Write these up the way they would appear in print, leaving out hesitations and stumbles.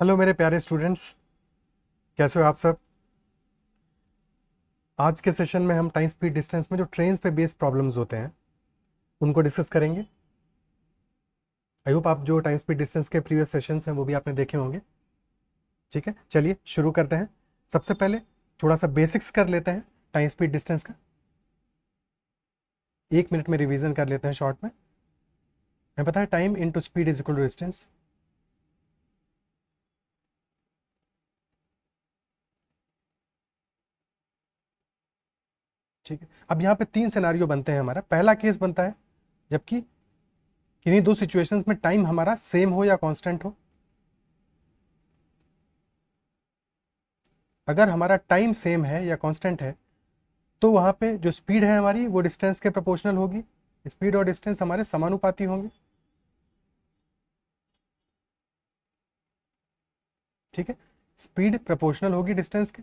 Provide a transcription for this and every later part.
Hello मेरे प्यारे students, कैसे हो आप सब। आज के सेशन में हम टाइम स्पीड डिस्टेंस में जो ट्रेन्स पे बेस्ड प्रॉब्लम्स होते हैं उनको डिस्कस करेंगे। आई होप आप जो टाइम स्पीड डिस्टेंस के प्रीवियस सेशंस हैं वो भी आपने देखे होंगे। ठीक है, चलिए शुरू करते हैं। सबसे पहले थोड़ा सा बेसिक्स कर लेते हैं टाइम स्पीड डिस्टेंस का। 1 मिनट में रिवीजन कर लेते हैं शॉर्ट में। हमें पता है time into speed is equal to distance. ठीक है, अब यहाँ पे 3 सिनारियो बनते हैं। हमारा पहला केस बनता है जबकि किन्हीं दो सिचुएशंस में टाइम हमारा सेम हो या कांस्टेंट हो। अगर हमारा टाइम सेम है या कांस्टेंट है तो वहाँ पे जो स्पीड है हमारी वो डिस्टेंस के प्रोपोर्शनल होगी। स्पीड और डिस्टेंस हमारे समानुपाती होंगे। ठीक है, स्पीड प्रोपोर्शनल होगी डिस्टेंस के।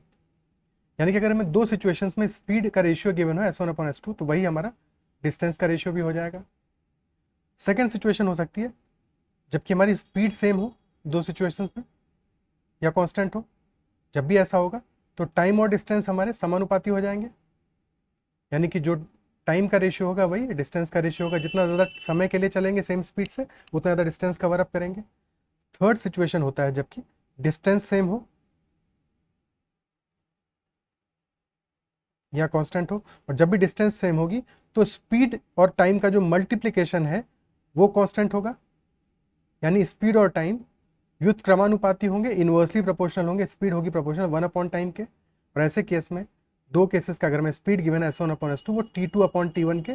यानी कि अगर हमें दो सिचुएशंस में स्पीड का रेशियो गिवन हो S1/S2 तो वही हमारा डिस्टेंस का रेशियो भी हो जाएगा। सेकेंड सिचुएशन हो सकती है जबकि हमारी स्पीड सेम हो दो सिचुएशंस में या कांस्टेंट हो। जब भी ऐसा होगा तो टाइम और डिस्टेंस हमारे समानुपाती हो जाएंगे। यानी कि जो टाइम का रेशियो होगा वही डिस्टेंस का रेशियो होगा। जितना ज़्यादा समय के लिए चलेंगे सेम स्पीड से उतना ज़्यादा डिस्टेंस कवर अप करेंगे। थर्ड सिचुएशन होता है जबकि डिस्टेंस सेम हो या कांस्टेंट हो, और जब भी डिस्टेंस सेम होगी तो स्पीड और टाइम का जो मल्टीप्लिकेशन है वो कांस्टेंट होगा। यानी स्पीड और टाइम व्युत्क्रमानुपाती होंगे, इनवर्सली प्रोपोर्शनल होंगे। स्पीड होगी प्रोपोर्शनल 1/टाइम के। और ऐसे केस में दो केसेस का अगर मैं स्पीड गिवन है S1/S2 वो T2/T1 के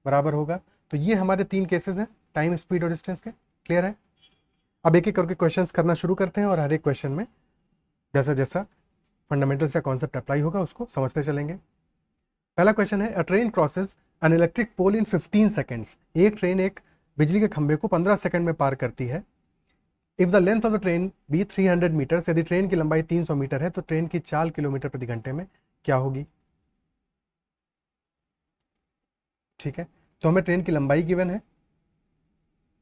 बराबर होगा। तो ये हमारे 3 केसेस हैं टाइम, स्पीड और डिस्टेंस के। क्लियर है। अब एक एक करके क्वेश्चंस करना शुरू करते हैं और हर एक क्वेश्चन में जैसा जैसा फंडामेंटल्स या कॉन्सेप्ट अप्लाई होगा उसको समझते चलेंगे। पहला क्वेश्चन है, a train crosses an electric pole in 15 seconds. एक ट्रेन एक बिजली के खंभे को 15 सेकंड में पार करती है। If the length of the train be 300 metre, यदि ट्रेन की लंबाई 300 मीटर है तो ट्रेन की चाल किलोमीटर प्रति घंटे में क्या होगी। ठीक है, तो हमें ट्रेन की लंबाई गिवन है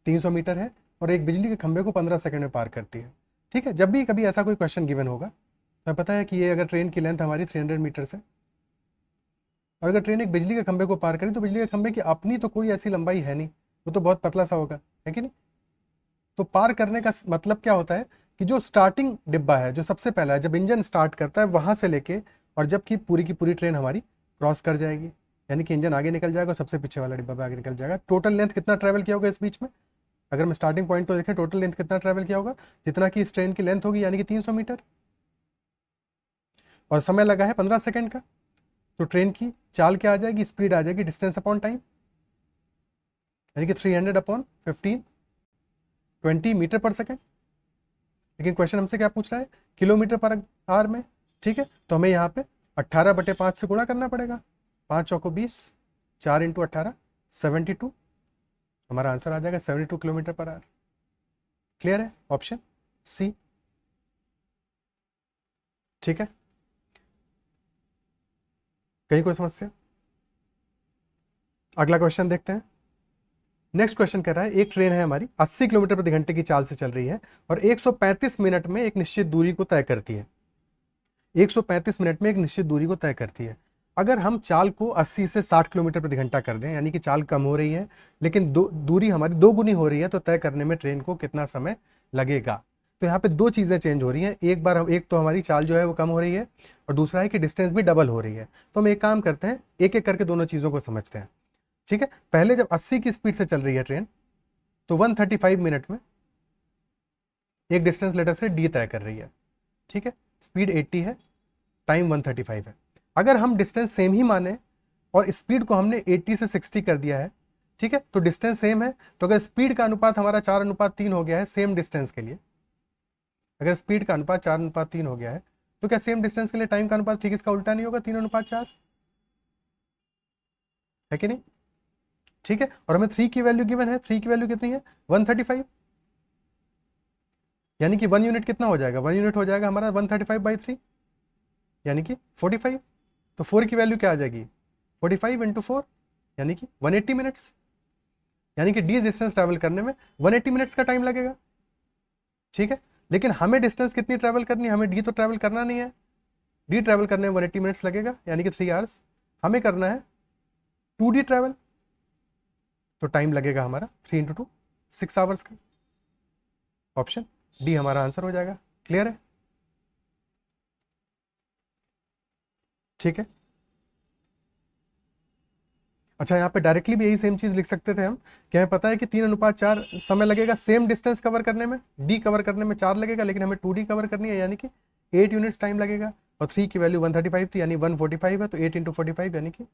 300 मीटर है और एक बिजली के खंभे को 15 सेकंड में पार करती है। ठीक है, जब भी कभी ऐसा कोई क्वेश्चन गिवन होगा तो हमें पता है कि ये अगर ट्रेन की लेंथ हमारी 300 मीटर से, और अगर ट्रेन एक बिजली के खंभे को पार करें तो बिजली के खंभे की अपनी तो कोई ऐसी लंबाई है नहीं, वो तो बहुत पतला सा होगा, है कि नहीं। तो पार करने का मतलब क्या होता है कि जो स्टार्टिंग डिब्बा है, जो सबसे पहला है, जब इंजन स्टार्ट करता है वहां से लेके और जबकि पूरी की पूरी ट्रेन हमारी क्रॉस कर जाएगी, यानी कि इंजन आगे निकल जाएगा और सबसे पीछे वाला डिब्बा भी आगे निकल जाएगा। टोटल लेंथ कितना ट्रैवल किया होगा इस बीच में, अगर मैं स्टार्टिंग पॉइंट को देखें टोटल लेंथ कितना ट्रैवल किया होगा, जितना कि इस ट्रेन की लेंथ होगी यानी कि 300 मीटर, और समय लगा है 15 सेकंड का। तो ट्रेन की चाल क्या आ जाएगी, स्पीड आ जाएगी डिस्टेंस अपॉन टाइम, यानी कि 300/15, 20 मीटर पर सेकेंड। लेकिन क्वेश्चन हमसे क्या पूछ रहा है, किलोमीटर पर आवर में। ठीक है, तो हमें यहाँ पे 18/5 से गुणा करना पड़ेगा। 5 चौको 20, 4 × 18 72। हमारा आंसर आ जाएगा 72 किलोमीटर पर आवर। क्लियर है, ऑप्शन सी। ठीक है, कहीं कोई समस्या। अगला क्वेश्चन देखते हैं। नेक्स्ट क्वेश्चन कह रहा है, एक ट्रेन है हमारी 80 किलोमीटर प्रति घंटे की चाल से चल रही है और 135 मिनट में एक निश्चित दूरी को तय करती है। 135 मिनट में एक निश्चित दूरी को तय करती है। अगर हम चाल को 80 से 60 किलोमीटर प्रति घंटा कर दें, यानी कि चाल कम हो रही है लेकिन दूरी हमारी 2 गुनी हो रही है, तो तय करने में ट्रेन को कितना समय लगेगा। तो यहाँ पे दो चीज़ें चेंज हो रही हैं। एक बार हम, एक तो हमारी चाल जो है वो कम हो रही है और दूसरा है कि डिस्टेंस भी डबल हो रही है। तो हम एक काम करते हैं, एक एक करके दोनों चीज़ों को समझते हैं। ठीक है, पहले जब 80 की स्पीड से चल रही है ट्रेन तो 135 मिनट में एक डिस्टेंस लेटर से डी तय कर रही है। ठीक है, स्पीड 80 है, टाइम 135 है। अगर हम डिस्टेंस सेम ही माने और स्पीड को हमने 80 से 60 कर दिया है, ठीक है, तो डिस्टेंस सेम है। तो अगर स्पीड का अनुपात हमारा 4:3 हो गया है सेम डिस्टेंस के लिए, अगर स्पीड का अनुपात 4:3 हो गया है तो क्या सेम डिस्टेंस के लिए टाइम का अनुपात ठीक इसका उल्टा नहीं होगा, 3:4, है कि नहीं। ठीक है, और हमें 3 की वैल्यू गिवन है। 3 की वैल्यू कितनी है, 135, यानी कि 1 यूनिट कितना हो जाएगा, 1 यूनिट हो जाएगा हमारा 135/3, यानी कि 45। तो 4 की वैल्यू क्या आ जाएगी, 45 × 4, यानी कि 180 मिनट्स। यानी कि डी डिस्टेंस ट्रैवल करने में 180 मिनट्स का टाइम लगेगा। ठीक है, लेकिन हमें डिस्टेंस कितनी ट्रैवल करनी है, हमें डी तो ट्रैवल करना नहीं है, डी ट्रैवल करने में 180 मिनट्स लगेगा यानी कि 3 आवर्स। हमें करना है 2D ट्रैवल, तो टाइम लगेगा हमारा 3 इंटू 2 6 आवर्स का। ऑप्शन डी हमारा आंसर हो जाएगा। क्लियर है? ठीक है। अच्छा, यहाँ पे डायरेक्टली भी यही सेम चीज लिख सकते थे हम, कि हमें पता है कि 3:4 समय लगेगा सेम डिस्टेंस कवर करने में, डी कवर करने में 4 लगेगा, लेकिन हमें 2D कवर करनी है यानी कि 8 यूनिट्स टाइम लगेगा। और 3 की वैल्यू 135 थी यानी 145 है, तो 8 इंटू 45 यानी कि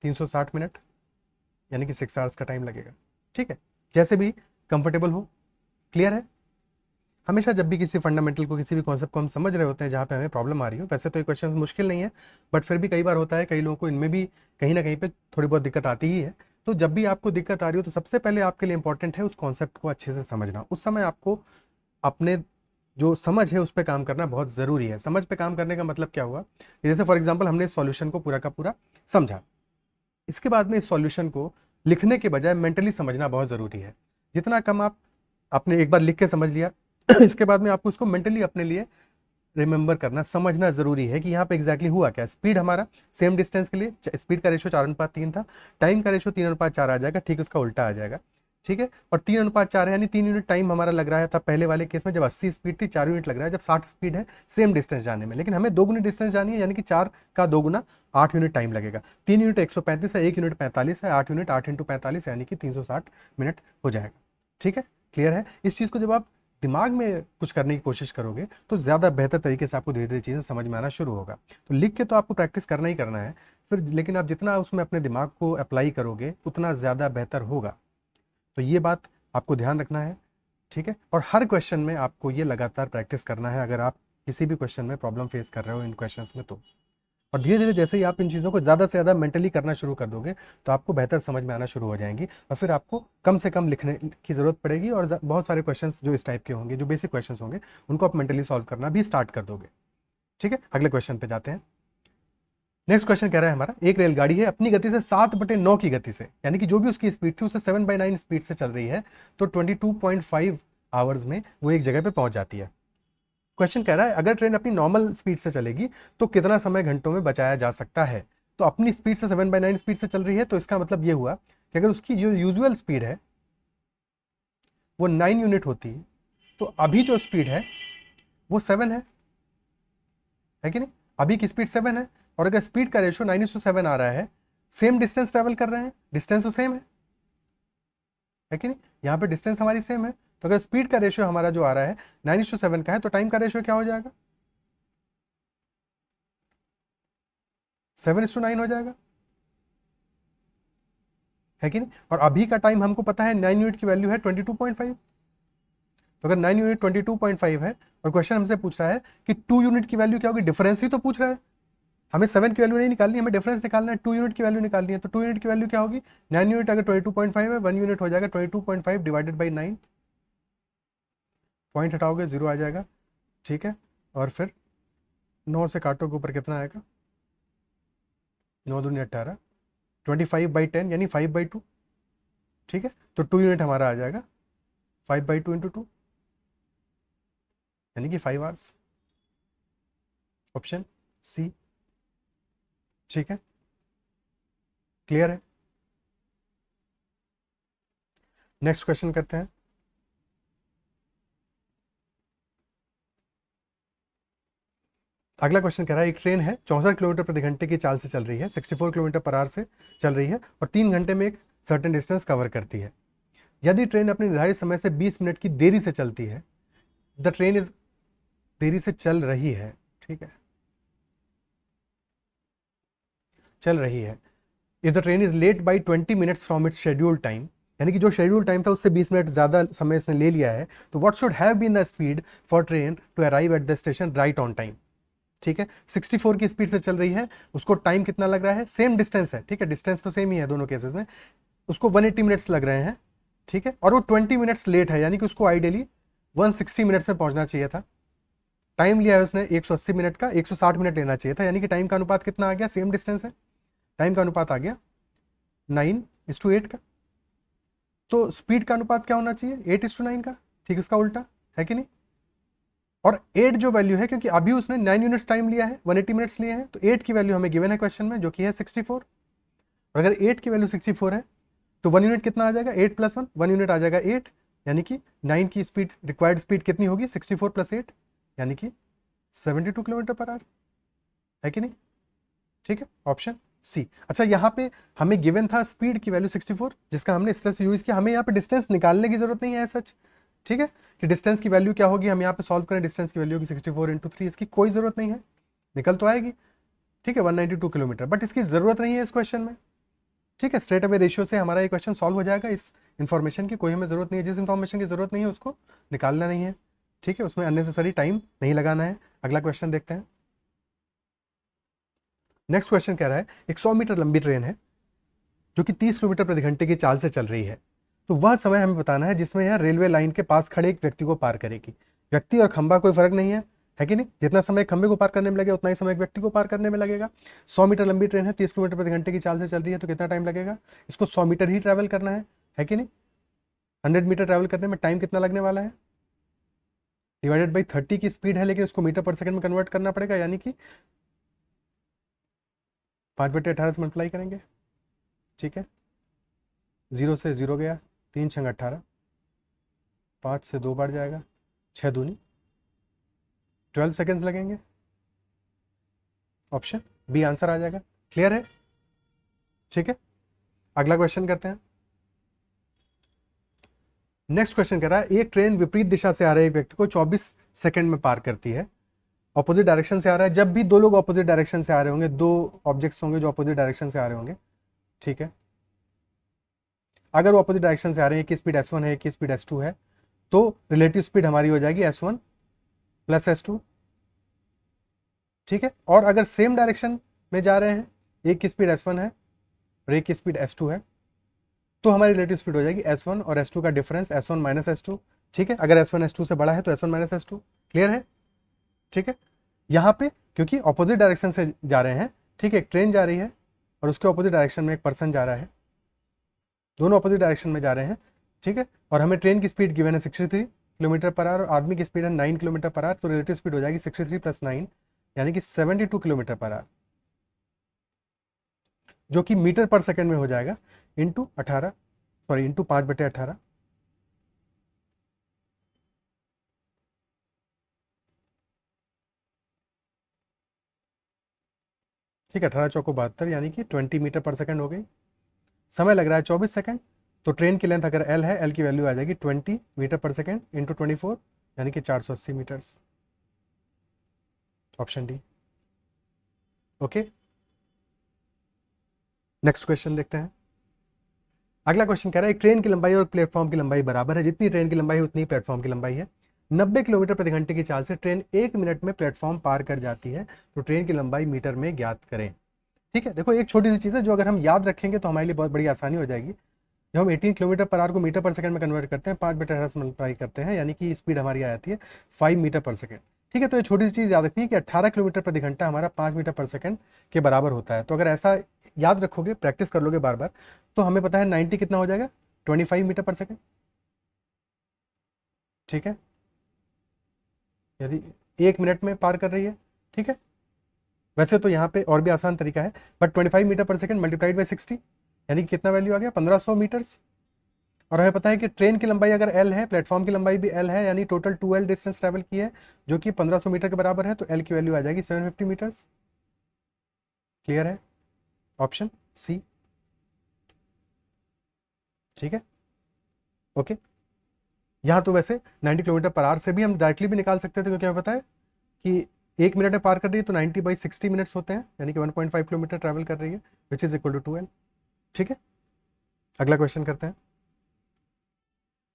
360 मिनट यानी कि 6 आवर्स का टाइम लगेगा। ठीक है, जैसे भी कंफर्टेबल हो। क्लियर है? हमेशा जब भी किसी फंडामेंटल को, किसी भी कॉन्सेप्ट को हम समझ रहे होते हैं जहाँ पे हमें प्रॉब्लम आ रही हो, वैसे तो ये क्वेश्चन मुश्किल नहीं है, बट फिर भी कई बार होता है कई लोगों को इनमें भी कहीं ना कहीं पे थोड़ी बहुत दिक्कत आती ही है। तो जब भी आपको दिक्कत आ रही हो तो सबसे पहले आपके लिए इंपॉर्टेंट है उस कॉन्सेप्ट को अच्छे से समझना। उस समय आपको अपने जो समझ है उस पर काम करना बहुत ज़रूरी है। समझ पे काम करने का मतलब क्या हुआ, जैसे फॉर एग्जाम्पल हमने इस सॉल्यूशन को पूरा का पूरा समझा, इसके बाद में इस सॉल्यूशन को लिखने के बजाय मेंटली समझना बहुत ज़रूरी है। जितना कम आप आपने एक बार लिख के समझ लिया इसके बाद में आपको उसको मेंटली अपने लिए रिमेंबर करना, समझना जरूरी है कि यहाँ पे एग्जैक्टली हुआ क्या। स्पीड हमारा सेम डिस्टेंस के लिए स्पीड का रेशो 4:3 था, टाइम का रेशो 3:4 आ जाएगा, ठीक उसका उल्टा आ जाएगा। ठीक है, और 3:4 है यानी 3 यूनिट टाइम हमारा लग रहा था पहले वाले केस में, जब 80 स्पीड थी 4 यूनिट लग रहा है जब 60 स्पीड है सेम डिस्टेंस जाने में, लेकिन हमें 2 गुनी डिस्टेंस जानी है यानी कि 4 का 2 गुना 8 यूनिट टाइम लगेगा। 3 यूनिट 135 है, 1 यूनिट 45 है, 8 यूनिट 8 इंटू 45 यानी कि 360 मिनट हो जाएगा। ठीक है, क्लियर है? इस चीज़ को जब आप दिमाग में कुछ करने की कोशिश करोगे तो ज़्यादा बेहतर तरीके से आपको धीरे धीरे चीज़ें समझ में आना शुरू होगा। तो लिख के तो आपको प्रैक्टिस करना ही करना है फिर, लेकिन आप जितना उसमें अपने दिमाग को अप्लाई करोगे उतना ज़्यादा बेहतर होगा। तो ये बात आपको ध्यान रखना है। ठीक है, और हर क्वेश्चन में आपको ये लगातार प्रैक्टिस करना है अगर आप किसी भी क्वेश्चन में प्रॉब्लम फेस कर रहे हो इन क्वेश्चंस में तो। और धीरे धीरे जैसे ही आप इन चीज़ों को ज़्यादा से ज़्यादा मेंटली करना शुरू कर दोगे तो आपको बेहतर समझ में आना शुरू हो जाएंगी, और फिर आपको कम से कम लिखने की ज़रूरत पड़ेगी, और बहुत सारे क्वेश्चंस जो इस टाइप के होंगे, जो बेसिक क्वेश्चंस होंगे, उनको आप मेंटली सॉल्व करना भी स्टार्ट कर दोगे। ठीक है, अगले क्वेश्चन पे जाते हैं। नेक्स्ट क्वेश्चन कह रहा है हमारा, एक रेलगाड़ी है अपनी गति से 7/9 की गति से, यानी कि जो भी उसकी स्पीड थी उससे 7/9 स्पीड से चल रही है, तो 22.5 आवर्स में वो एक जगह पे पहुंच जाती है। क्वेश्चन कह रहा है अगर ट्रेन अपनी नॉर्मल स्पीड से चलेगी तो कितना समय घंटों में बचाया जा सकता है। तो अपनी स्पीड से 7/9 स्पीड से चल रही है, तो इसका मतलब ये हुआ कि अगर उसकी जो यूजुअल स्पीड है वो 9 यूनिट होती है, तो अभी जो स्पीड है वो 7 है कि नहीं? अभी की स्पीड 7 है, और अगर स्पीड का रेशो 9:7 आ रहा है, सेम डिस्टेंस ट्रेवल कर रहे हैं, डिस्टेंस तो सेम है कि नहीं? यहाँ पे डिस्टेंस हमारी सेम है, तो अगर स्पीड का रेशियो हमारा जो आ रहा है 9:7 का है, तो टाइम का रेशियो क्या हो जाएगा? 7:9 हो जाएगा, है कि नहीं? और अभी का टाइम हमको पता है 9 यूनिट की वैल्यू है 22.5, तो अगर 9 यूनिट 22.5 है और क्वेश्चन हमसे पूछ रहा है कि 2 यूनिट की वैल्यू क्या होगी, डिफरेंस ही तो पूछ रहा है, हमें 7 की वैल्यू नहीं निकालनी, हमें डिफरेंस निकालना है, 2 यूनिट की वैल्यू निकालनी है। तो 2 यूनिट की वैल्यू क्या होगी? 9 यूनिट अगर 22.5 है, 1 यूनिट हो जाएगा 22.5 डिवाइडेड बाई 9, पॉइंट हटाओगे 0 आ जाएगा। ठीक है, और फिर 9 से काटोगे ऊपर कितना आएगा? 9 दूनी 18, 25/10 यानी 5/2। ठीक है, तो 2 यूनिट हमारा आ जाएगा 5/2 इंटू 2 यानी कि 5 आवर्स। Option C. ठीक है, क्लियर है? नेक्स्ट क्वेश्चन करते हैं। अगला क्वेश्चन कह रहा है एक ट्रेन है 64 किलोमीटर प्रति घंटे की चाल से चल रही है, 64 किलोमीटर पर आवर से चल रही है, और 3 घंटे में एक सर्टेन डिस्टेंस कवर करती है। यदि ट्रेन अपने निर्धारित समय से 20 मिनट की देरी से चलती है, द ट्रेन इज देरी से चल रही है, ठीक है, चल रही है, if the train is late by 20 minutes from its schedule time, यानी कि जो शेड्यूल टाइम था उससे 20 मिनट ज़्यादा समय इसने ले लिया है, तो what should have been the speed for train to arrive at the station right on time. ठीक है, 64 की स्पीड से चल रही है, उसको टाइम कितना लग रहा है? सेम डिस्टेंस है, ठीक है, डिस्टेंस तो सेम ही है दोनों केसेस में, उसको 180 मिनट्स लग रहे हैं। ठीक है, और वो 20 मिनट्स लेट है, यानी कि उसको आइडियली 160 मिनट्स में पहुंचना चाहिए था। टाइम लिया है उसने 180 मिनट का, 160 मिनट लेना चाहिए था, यानी कि टाइम का अनुपात कितना आ गया? सेम डिस्टेंस है, टाइम का अनुपात आ गया 9:8 का। तो स्पीड का अनुपात क्या होना चाहिए, 8:9 का, ठीक इसका उल्टा है कि नहीं। और 8 जो वैल्यू है, क्योंकि अभी उसने 9 यूनिट्स टाइम लिया है, 180 मिनट्स लिए हैं, तो 8 की वैल्यू हमें गिवन है क्वेश्चन में, जो कि है 64। और अगर 8 की वैल्यू 64 है तो 1 यूनिट कितना आ जाएगा, 8 + 1, 1 यूनिट आ जाएगा 8, यानी कि 9 की स्पीड, रिक्वायर्ड स्पीड कितनी होगी, 64 + 8, यानी कि 72 km/h, है कि नहीं। ठीक है, ऑप्शन सी। अच्छा, यहाँ पे हमें गिवन था स्पीड की वैल्यू 64, जिसका हमने इस तरह से यूज किया, हमें यहाँ पे डिस्टेंस निकालने की जरूरत नहीं है सच, ठीक है, कि डिस्टेंस की वैल्यू क्या होगी, हम यहाँ पे सॉल्व करें, डिस्टेंस की वैल्यू होगी 64 × 3, इसकी कोई जरूरत नहीं है, निकल तो आएगी, ठीक है, 192 किलोमीटर, बट इसकी जरूरत नहीं है इस क्वेश्चन में, ठीक है। स्ट्रेट अवे रेशियो से हमारा ये क्वेश्चन सॉल्व हो जाएगा, इस इन्फॉर्मेशन की कोई हमें जरूरत नहीं है, जिस इन्फॉर्मेशन की जरूरत नहीं है उसको निकालना नहीं है, ठीक है, उसमें अननेसेसरी टाइम नहीं लगाना है। अगला क्वेश्चन देखते हैं। नेक्स्ट क्वेश्चन कह रहा है, एक 100 मीटर लंबी ट्रेन है जो कि 30 किलोमीटर प्रति घंटे की चाल से चल रही है, तो वह समय हमें बताना है जिसमें यह रेलवे लाइन के पास खड़े एक व्यक्ति को पार करेगी। व्यक्ति और खंबा कोई फर्क नहीं है कि नहीं, जितना समय खंबे को पार करने में लगेगा उतना ही समय एक व्यक्ति को पार करने में लगेगा। 100 मीटर लंबी ट्रेन है, 30 किलोमीटर प्रति घंटे की चाल से चल रही है, तो कितना टाइम लगेगा, इसको 100 मीटर ही ट्रैवल करना है कि नहीं। 100 मीटर ट्रैवल करने में टाइम कितना लगने वाला है, डिवाइडेड बाई 30 की स्पीड है, लेकिन उसको मीटर पर सेकंड में कन्वर्ट करना पड़ेगा, यानी कि 5/18 से मल्टीप्लाई करेंगे, ठीक है, 0 से 0 गया, 3 × 18, 5 से 2 बढ़ जाएगा, 6 दूनी 12 सेकेंड्स लगेंगे, ऑप्शन बी आंसर आ जाएगा। क्लियर है, ठीक है। अगला क्वेश्चन करते हैं। नेक्स्ट क्वेश्चन कह रहा है, एक ट्रेन विपरीत दिशा से आ रहे एक व्यक्ति को 24 सेकंड में पार करती है, ऑपोजिट डायरेक्शन से आ रहा है। जब भी दो लोग ऑपोजिट डायरेक्शन से आ रहे होंगे, दो ऑब्जेक्ट्स होंगे जो ऑपोजिट डायरेक्शन से आ रहे होंगे, ठीक है, अगर वो ऑपोजिट डायरेक्शन से आ रहे हैं, एक की स्पीड s1 है, एक की स्पीड s2 है, तो रिलेटिव स्पीड हमारी हो जाएगी s1 + s2, ठीक है। और अगर सेम डायरेक्शन में जा रहे हैं, एक की स्पीड s1 है और एक की स्पीड s2 है, तो हमारी रिलेटिव स्पीड हो जाएगी s1 और s2 का डिफरेंस, s1 - s2, ठीक है। अगर s1 s2 से बड़ा है तो s1 - s2। क्लियर है, ठीक है। यहाँ पे क्योंकि ऑपोजिट डायरेक्शन से जा रहे हैं, ठीक है, एक ट्रेन जा रही है और उसके ऑपोजिट डायरेक्शन में एक पर्सन जा रहा है, दोनों ऑपोजिट डायरेक्शन में जा रहे हैं, ठीक है, और हमें ट्रेन की स्पीड गिवन है 63 km/h और आदमी की स्पीड है 9 km/h, तो रिलेटिव स्पीड हो जाएगी 63 + 9, यानी कि 72 km/h, जो कि मीटर पर सेकंड में हो जाएगा, इंटू 5/18, ठीक है, 18 चौको 72, यानी कि 20 मीटर पर सेकंड हो गई। समय लग रहा है 24 सेकंड, तो ट्रेन की लेंथ अगर एल है, एल की वैल्यू आ जाएगी 20 मीटर पर सेकंड इंटू 24, यानी कि 480 metres, option D. Okay, next question देखते हैं। अगला क्वेश्चन कह रहा है, एक ट्रेन की लंबाई और प्लेटफॉर्म की लंबाई बराबर है, जितनी ट्रेन की लंबाई है उतनी प्लेटफॉर्म की लंबाई है। 90 किलोमीटर प्रति घंटे की चाल से ट्रेन 1 मिनट में प्लेटफॉर्म पार कर जाती है, तो ट्रेन की लंबाई मीटर में ज्ञात करें। ठीक है, देखो एक छोटी सी चीज़ है जो अगर हम याद रखेंगे तो हमारे लिए बहुत बड़ी आसानी हो जाएगी। जब हम 18 km/h को मीटर पर सेकंड में कन्वर्ट करते हैं, 5/18 से मल्टीप्लाई करते हैं, यानी कि स्पीड हमारी आ जाती है 5 मीटर पर सेकंड। ठीक है, तो ये छोटी सी चीज़ याद रखनी है कि 18 किलोमीटर प्रति घंटा हमारा 5 मीटर पर सेकंड के बराबर होता है। तो अगर ऐसा याद रखोगे, प्रैक्टिस कर लोगे बार बार, तो हमें पता है 90 कितना हो जाएगा, 25 मीटर पर सेकंड। ठीक है, यदि 1 मिनट में पार कर रही है, ठीक है। वैसे तो यहाँ पे और भी आसान तरीका है, बट 25 मीटर पर सेकंड मल्टीप्लाइड बाई 60, यानी कि कितना वैल्यू आ गया, 1500 मीटर्स। और हमें पता है कि ट्रेन की लंबाई अगर एल है, प्लेटफॉर्म की लंबाई भी एल है, यानी टोटल 2L डिस्टेंस ट्रैवल की है, जो कि 1500 मीटर के बराबर है, तो एल की वैल्यू आ जाएगी 750 मीटर्स। क्लियर है, ऑप्शन सी, ठीक है। ओके, यहाँ तो वैसे 90 km/h से भी हम डायरेक्टली भी निकाल सकते थे, क्योंकि हमें पता है कि 1 मिनट में पार कर रही है तो 90/60 मिनट्स होते हैं, यानी कि 1.5 किलोमीटर ट्रैवल कर रही है, which is equal to 2L। ठीक है, अगला क्वेश्चन करते हैं।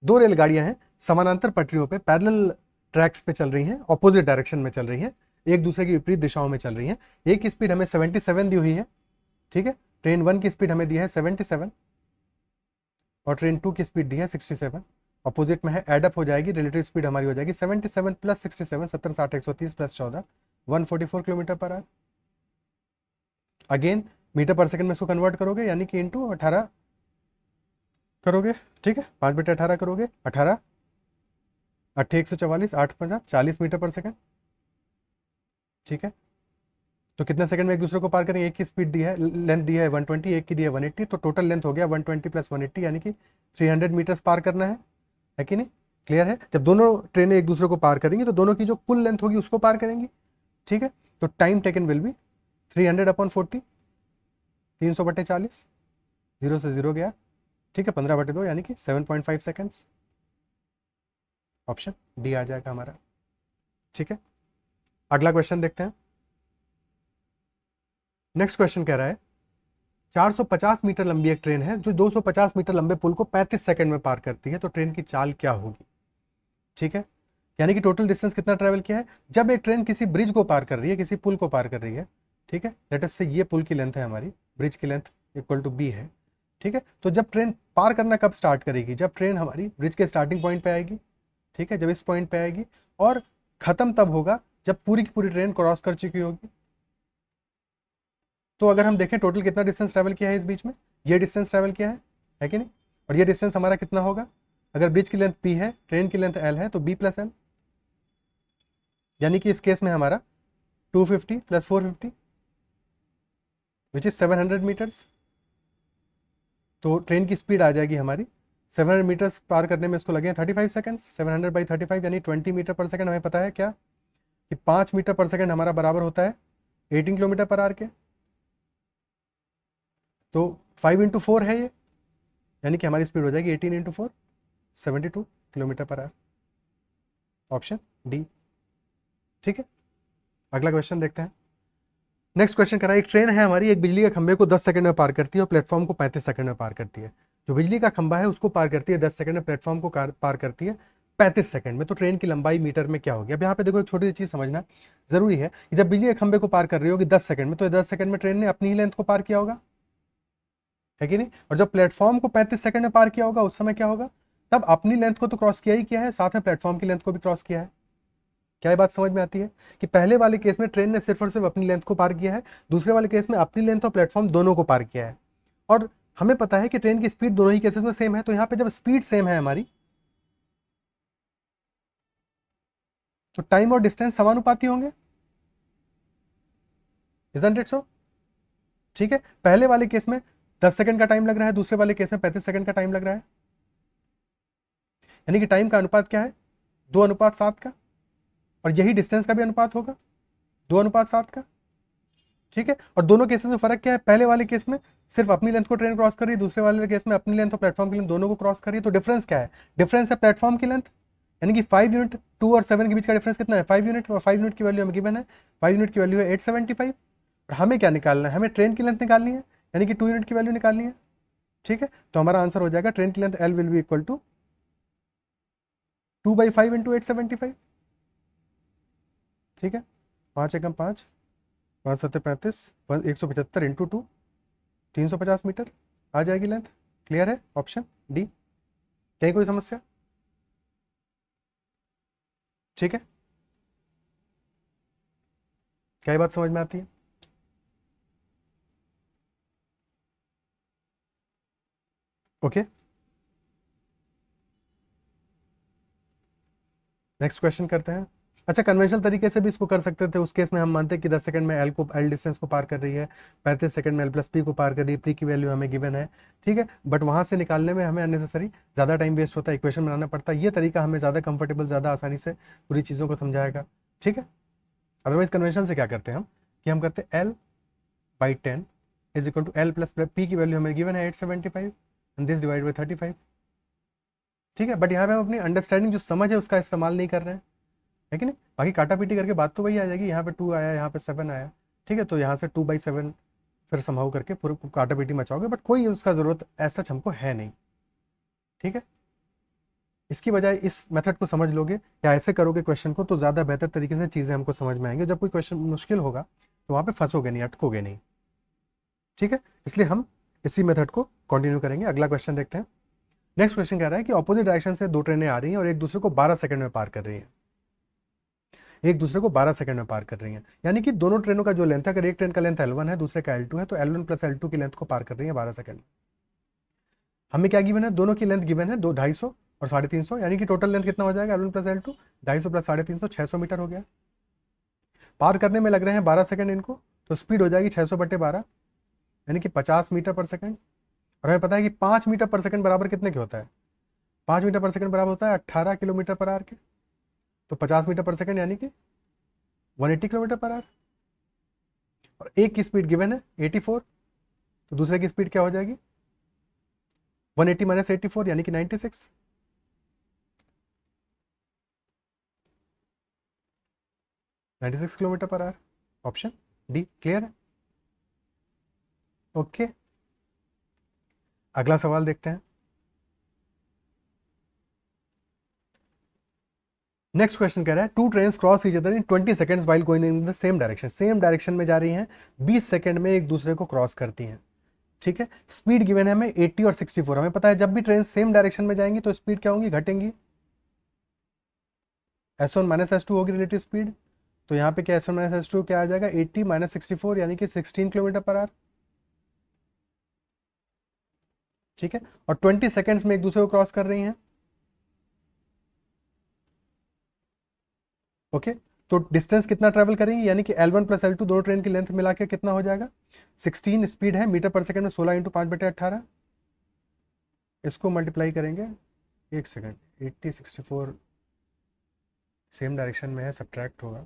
दो रेलगाड़ियां हैं, समानांतर पटरियों पे पैरेलल ट्रैक्स पे चल रही हैं, ऑपोजिट डायरेक्शन में चल रही हैं, एक दूसरे की विपरीत दिशाओं में चल रही हैं। एक की स्पीड हमें 77 दी हुई है, ठीक है, ट्रेन 1 की स्पीड हमें दी है 77 और ट्रेन 2 की स्पीड दी है 67। अपोजिट में है, एडअप हो जाएगी, रिलेटिव स्पीड हमारी हो जाएगी 77 + 67, 70 60 130 + 14 144 km/h। अगेन मीटर पर सेकंड में इसको कन्वर्ट करोगे, यानी कि इंटू 18 करोगे, ठीक है, 5/18 करोगे, 18 8 144, 8 5 40 मीटर पर सेकंड, ठीक है। तो कितने सेकंड में एक दूसरे को पार करेंगे, एक की स्पीड दी है, लेंथ दी है 120, एक की दी है 180, तो टोटल लेंथ हो गया 120 + 180 यानी कि 300 मीटर्स पार करना है कि नहीं? क्लियर है? जब दोनों ट्रेनें एक दूसरे को पार करेंगी तो दोनों की जो कुल लेंथ होगी उसको पार करेंगी, ठीक है। तो टाइम टेकन विल बी 300/40, 300/40, 0 से 0 गया, ठीक है, 15/2 यानी कि 7.5 सेकेंड्स। ऑप्शन डी आ जाएगा हमारा, ठीक है। अगला क्वेश्चन देखते हैं। नेक्स्ट क्वेश्चन कह रहा है 450 मीटर लंबी एक ट्रेन है जो 250 मीटर लंबे पुल को 35 सेकंड में पार करती है, तो ट्रेन की चाल क्या होगी, ठीक है। यानी कि टोटल डिस्टेंस कितना ट्रेवल किया है। जब एक ट्रेन किसी ब्रिज को पार कर रही है, किसी पुल को पार कर रही है, ठीक है, लेट अस से ये पुल की लेंथ है हमारी, ब्रिज की लेंथ इक्वल टू बी है, ठीक है। तो जब ट्रेन पार करना कब स्टार्ट करेगी, जब ट्रेन हमारी ब्रिज के स्टार्टिंग पॉइंट पे आएगी, ठीक है, जब इस पॉइंट पे आएगी, और खत्म तब होगा जब पूरी की पूरी ट्रेन क्रॉस कर चुकी होगी। तो अगर हम देखें टोटल कितना डिस्टेंस ट्रैवल किया है इस बीच में, ये डिस्टेंस ट्रैवल किया है कि नहीं? और ये डिस्टेंस हमारा कितना होगा, अगर ब्रिज की लेंथ p है, ट्रेन की लेंथ l है, तो b + l, यानी कि इस केस में हमारा 250 + 450 विच इज 700 मीटर्स। तो ट्रेन की स्पीड आ जाएगी हमारी 700 मीटर्स पार करने में इसको लगे 35 सेकंड्स। 700/35 यानी 20 मीटर पर सेकंड। हमें पता है क्या कि 5 मीटर पर सेकंड हमारा बराबर होता है 18 किलोमीटर पर आवर के। तो 5 × 4 है ये, यानी कि हमारी स्पीड हो जाएगी 18 × 4 72 kilometre per hour. Option D, ठीक है। अगला क्वेश्चन देखते हैं। नेक्स्ट क्वेश्चन करा, एक ट्रेन है हमारी, एक बिजली के खंभे को 10 सेकंड में पार करती है और प्लेटफॉर्म को 35 सेकंड में पार करती है। जो बिजली का खंभा है उसको पार करती है 10 सेकंड में, प्लेटफॉर्म को पार करती है 35 सेकंड में। तो ट्रेन की लंबाई मीटर में क्या होगी? अब यहाँ पे देखो एक छोटी सी चीज समझना जरूरी है कि जब बिजली के खंभे को पार कर रही होगी 10 सेकंड में, तो 10 सेकंड में ट्रेन ने अपनी ही लेंथ को पार किया होगा, है कि नहीं? और जब प्लेटफॉर्म को 35 सेकंड में पार किया होगा उस समय क्या होगा? तब अपनी लेंथ को तो क्रॉस किया ही किया है, साथ में प्लेटफॉर्म की लेंथ को भी क्रॉस किया है। क्या ये बात समझ में आती है कि पहले वाले केस में ट्रेन ने सिर्फ और सिर्फ अपनी लेंथ को पार किया है, दूसरे वाले केस में अपनी लेंथ और प्लेटफॉर्म दोनों को पार किया है। और हमें पता है कि ट्रेन की स्पीड दोनों ही केसेस में सेम है, तो यहाँ पे जब स्पीड सेम है हमारी, तो टाइम और डिस्टेंस समानुपाती होंगे, इजंट इट सो? ठीक है, पहले वाले केस में 10 सेकंड का टाइम लग रहा है, दूसरे वाले केस में 35 सेकंड का टाइम लग रहा है, यानी कि टाइम का अनुपात क्या है? 2:7 का। और यही डिस्टेंस का भी अनुपात होगा 2:7 का, ठीक है। और दोनों केसेस में फर्क क्या है? पहले वाले केस में सिर्फ अपनी लेंथ को ट्रेन क्रॉस कर रही है, दूसरे वाले केस में अपनी लेंथ और प्लेटफॉर्म की लेंथ दोनों को क्रॉस कर रही है। तो डिफरेंस क्या है? डिफरेंस है प्लेटफॉर्म की लेंथ, यानी कि 5 यूनिट। 2 और 7 के बीच का डिफरेंस कितना है? 5 यूनिट। और 5 यूनिट की वैल्यू हमें गिवन है, 5 यूनिट की वैल्यू है 875। और हमें क्या निकालना है? हमें ट्रेन की लेंथ निकालनी है, यानी कि 2 यूनिट की वैल्यू निकालनी है, ठीक है। तो हमारा आंसर हो जाएगा ट्रेन की length L will be equal to 2/5 × 875, ठीक है। 5 एकम 5, 5 7 35, 175 × 2, 350 मीटर आ जाएगी लेंथ। क्लियर है? Option D. कहीं कोई समस्या? ठीक है, क्या ये बात समझ में आती है? ओके, नेक्स्ट क्वेश्चन करते हैं। अच्छा, कन्वेंशनल तरीके से भी इसको कर सकते थे। उस केस में हम मानते हैं कि 10 सेकंड में एल डिस्टेंस को पार कर रही है, 35 सेकंड में एल प्लस पी को पार कर रही है, पी की वैल्यू हमें गिवन है, ठीक है। बट वहां से निकालने में हमें अननेसेसरी ज़्यादा टाइम वेस्ट होता है, इक्वेशन बनाना पड़ता है। ये तरीका हमें ज़्यादा कंफर्टेबल, ज़्यादा आसानी से पूरी चीज़ों को समझाएगा, ठीक है। अदरवाइज कन्वेंशन से क्या करते हैं हम कि हम करते हैं L/10 is equal to L plus P की वैल्यू हमें गिवन है 875 एंड दिस डिवाइड बाई 35, ठीक है। बट यहाँ पे हम अपनी अंडरस्टैंडिंग जो समझ है उसका इस्तेमाल नहीं कर रहे हैं, है कि नहीं? बाकी काटा पीटी करके बात तो वही आ जाएगी। यहाँ पे 2 आया, यहाँ पे 7 आया, ठीक है। तो यहाँ से 2/7 फिर संभाव करके पूरे काटा पीटी मचाओगे, बट कोई उसका ज़रूरत ऐसा हमको है नहीं, ठीक है। इसकी बजाय इस मेथड को समझ लोगे या ऐसे करोगे क्वेश्चन को, तो ज़्यादा बेहतर तरीके से चीज़ें हमको समझ में आएंगी। जब कोई क्वेश्चन मुश्किल होगा तो वहाँ पे फंसोगे नहीं, अटकोगे नहीं, ठीक है। इसलिए हम इसी मेथड को कंटिन्यू करेंगे। अगला क्वेश्चन देखते हैं। नेक्स्ट क्वेश्चन कह रहा है कि ऑपोजिट डायरेक्शन से 2 ट्रेनें आ रही हैं और एक दूसरे को 12 सेकंड में पार कर रही हैं, एक दूसरे को 12 सेकंड में पार कर रही हैं। यानी कि दोनों ट्रेनों का जो लेंथ है, अगर एक ट्रेन का लेंथ L1 है, दूसरे का L2 है, तो L1 + L2 की लेंथ को पार कर रही है 12 सेकंड। हमें क्या गिवन है, दोनों की लेंथ गिवन है, 250 और 350, यानी कि टोटल लेंथ कितना हो जाएगा, L1 plus L2, 250 plus 350, 600 metre हो गया। पार करने में लग रहे हैं 12 सेकंड इनको, तो स्पीड हो जाएगी 600/12, यानी कि 50 मीटर पर सेकंड। और हमें पता है कि 5 मीटर पर सेकंड बराबर कितने के होता है, 5 मीटर पर सेकंड बराबर होता है 18 किलोमीटर पर आवर के। तो 50 मीटर पर सेकंड यानी कि 180 किलोमीटर पर आवर। और एक की स्पीड गिवन है 84, तो दूसरे की स्पीड क्या हो जाएगी, 180 माइनस 84 यानी कि 96। Kilometre per hour, option D clear है। ओके, अगला सवाल देखते हैं। नेक्स्ट क्वेश्चन कह रहा है, two trains cross each other in 20 seconds while going in the same direction. Same direction में जा रही हैं, 20 सेकंड में एक दूसरे को क्रॉस करती हैं। ठीक है, स्पीड गिवन है हमें 80 और 64। हमें पता है जब भी ट्रेन सेम डायरेक्शन में जाएंगी तो स्पीड क्या होंगी, घटेंगी। S1 माइनस S2 होगी रिलेटिव स्पीड। तो यहाँ पे क्या S1 माइनस S2 क्या आ जाएगा, 80 माइनस 64 यानी कि 16 किलोमीटर पर आवर। ठीक है, और 20 सेकंड्स में एक दूसरे को क्रॉस कर रही हैं। ओके, तो डिस्टेंस कितना ट्रेवल करेंगी, यानी कि L1 प्लस L2 दोनों ट्रेन की लेंथ मिला के कितना हो जाएगा, 16 स्पीड है मीटर पर सेकंड में, 16 इंटू 5/18। इसको मल्टीप्लाई करेंगे, एक सेकंड, 80 64 सेम डायरेक्शन में है, सब्ट्रैक्ट होगा।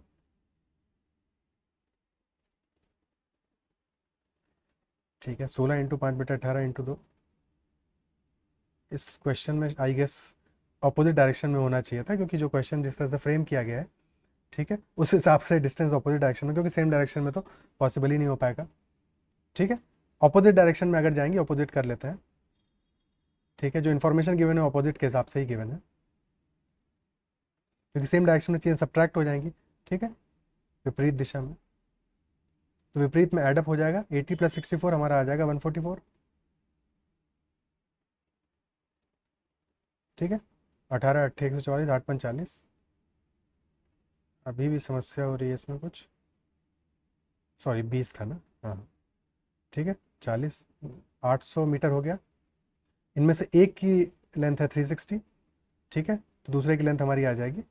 ठीक है, 16 इंटू 5/18 इंटू 2। इस क्वेश्चन में आई गेस ऑपोजिट डायरेक्शन में होना चाहिए था, क्योंकि जो क्वेश्चन जिस तरह से फ्रेम किया गया है, ठीक है, उस हिसाब से डिस्टेंस ऑपोजिट डायरेक्शन में, क्योंकि सेम डायरेक्शन में तो पॉसिबल ही नहीं हो पाएगा। ठीक है, ऑपोजिट डायरेक्शन में अगर जाएंगे, ऑपोजिट कर लेते हैं। ठीक है, जो इन्फॉर्मेशन गिवन है ऑपोजिट के हिसाब से ही गिवन है, क्योंकि सेम डायरेक्शन में चीज़ें सब्ट्रैक्ट हो जाएंगी। ठीक है, विपरीत दिशा में, तो विपरीत में एडअप हो जाएगा। 80 प्लस 64 हमारा आ जाएगा 144। ठीक है, 18 8 144, 8 5 40। अभी भी समस्या हो रही है इसमें कुछ, सॉरी 20 था ना, हाँ। ठीक है, 40, 800 मीटर हो गया। इनमें से एक की लेंथ है 360। ठीक है, तो दूसरे की लेंथ हमारी आ जाएगी,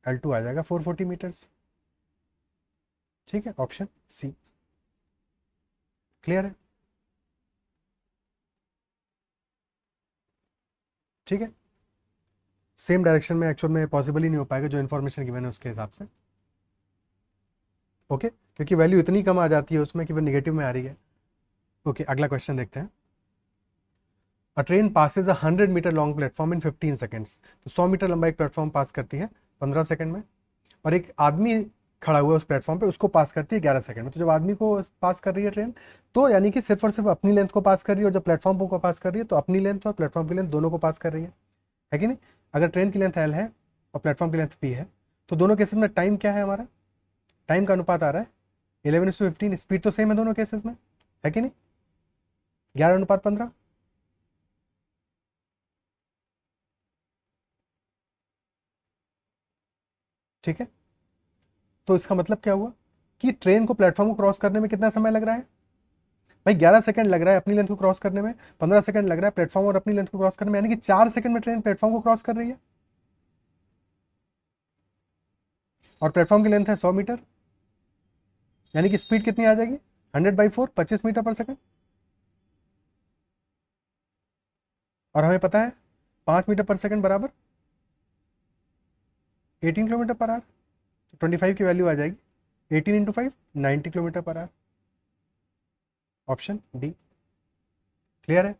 L2 आ जाएगा 440 मीटर्स। ठीक है, ऑप्शन सी क्लियर है। ठीक है, सेम डायरेक्शन में एक्चुअल में पॉसिबल ही नहीं हो पाएगा, जो इन्फॉर्मेशन गिवन है उसके हिसाब से। ओके, क्योंकि वैल्यू इतनी कम आ जाती है उसमें कि वो निगेटिव में आ रही है। ओके, अगला क्वेश्चन देखते हैं। A train passes 100 metre long platform in 15 seconds. तो 100 मीटर लंबा एक प्लेटफॉर्म पास करती है 15 सेकंड में, और एक आदमी खड़ा हुआ है उस प्लेटफॉर्म पे, उसको पास करती है 11 सेकंड में। तो जब आदमी को पास कर रही है ट्रेन, तो यानी कि सिर्फ और सिर्फ अपनी लेंथ को पास कर रही है, और जब प्लेटफॉर्म को पास कर रही है तो अपनी लेंथ और प्लेटफॉर्म की लेंथ दोनों को पास कर रही है कि नहीं। अगर ट्रेन की लेंथ L है और प्लेटफॉर्म की लेंथ P है, तो दोनों केसेस में टाइम क्या है, हमारा टाइम का अनुपात आ रहा है 11:15। स्पीड तो सेम है दोनों केसेस में, है कि नहीं, 11:15। ठीक है, तो इसका मतलब क्या हुआ कि ट्रेन को प्लेटफॉर्म को क्रॉस करने में कितना समय लग रहा है भाई, 11 सेकंड लग रहा है अपनी लेंथ को क्रॉस करने में, 15 सेकंड लग रहा है प्लेटफॉर्म और अपनी लेंथ को क्रॉस करने में, यानी कि 4 सेकंड में ट्रेन प्लेटफॉर्म को क्रॉस कर रही है। और प्लेटफॉर्म की लेंथ है 100 मीटर, यानी कि स्पीड कितनी आ जाएगी, 100/4, 25 मीटर पर सेकंड। और हमें पता है 5 मीटर पर सेकंड बराबर 18 किलोमीटर पर आवर। तो 25 की वैल्यू आ जाएगी 18 into 5, 90 kilometre per hour. Option D clear है।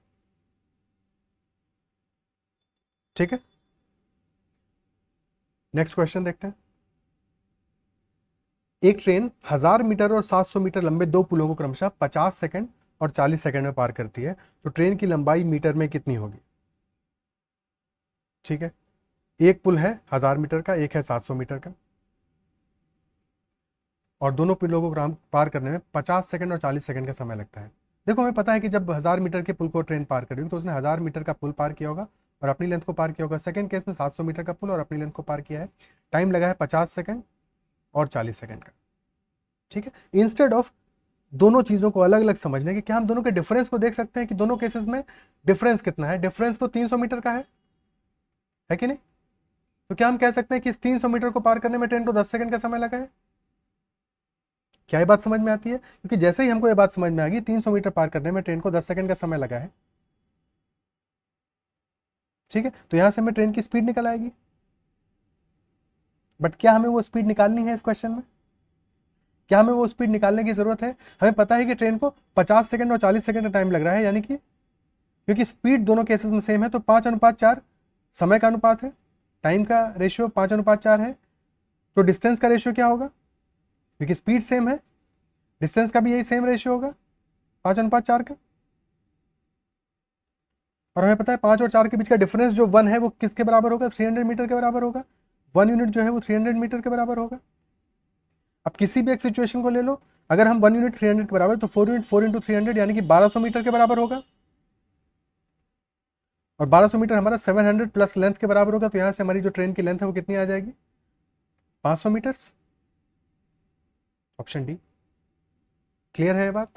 ठीक है, नेक्स्ट क्वेश्चन देखते हैं। एक ट्रेन 1000 मीटर और 700 मीटर लंबे दो पुलों को क्रमशः 50 सेकंड और 40 सेकंड में पार करती है, तो ट्रेन की लंबाई मीटर में कितनी होगी। ठीक है, एक पुल है 1000 मीटर का, एक है 700 मीटर का, और दोनों पुलों को पार करने में 50 सेकंड और 40 सेकंड का समय लगता है। देखो, हमें पता है कि जब 1000 मीटर के पुल को ट्रेन पार कर रही हो, तो उसने 1000 मीटर का पुल पार किया होगा और अपनी लेंथ को पार किया होगा। सेकंड केस में 700 मीटर का पुल और अपनी लेंथ को पार किया है, टाइम लगा है 50 सेकंड और 40 सेकंड का। ठीक है, इंस्टेड ऑफ दोनों चीज़ों को अलग अलग समझने की, क्या हम दोनों के डिफरेंस को देख सकते हैं कि दोनों केसेस में डिफरेंस कितना है? डिफरेंस तो 300 मीटर का है कि नहीं? तो क्या हम कह सकते हैं कि इस 300 मीटर को पार करने में ट्रेन को 10 सेकंड का समय लगा है? क्या ये बात समझ में आती है? क्योंकि जैसे ही हमको ये बात समझ में आ गई 300 मीटर पार करने में ट्रेन को 10 सेकंड का समय लगा है, ठीक है, तो यहां से हमें ट्रेन की स्पीड निकल आएगी। बट क्या हमें वो स्पीड निकालनी है इस क्वेश्चन में? क्या हमें वो स्पीड निकालने की जरूरत है? हमें पता है कि ट्रेन को 50 सेकंड और 40 सेकंड का टाइम लग रहा है, यानी कि क्योंकि स्पीड दोनों केसेस में सेम है तो 5:4 समय का अनुपात है, टाइम का रेशियो 5:4 है। तो डिस्टेंस का रेशियो क्या होगा? क्योंकि स्पीड सेम है, डिस्टेंस का भी यही सेम रेशियो होगा 5:4 का। और हमें पता है 5 और 4 के बीच का डिफरेंस जो 1 है वो किसके बराबर होगा? 300 मीटर के बराबर होगा। 1 यूनिट जो है वो 300 मीटर के बराबर होगा। अब किसी भी एक सिचुएशन को ले लो, अगर हम 1 यूनिट 300 के बराबर, तो 4 यूनिट 4 इंटू 300 यानी कि 1200 मीटर के बराबर होगा। और 1200 मीटर हमारा 700 प्लस लेंथ के बराबर होगा, तो यहां से हमारी जो ट्रेन की लेंथ है वो कितनी आ जाएगी? 500 मीटर्स। Option D. क्लियर है ये बात?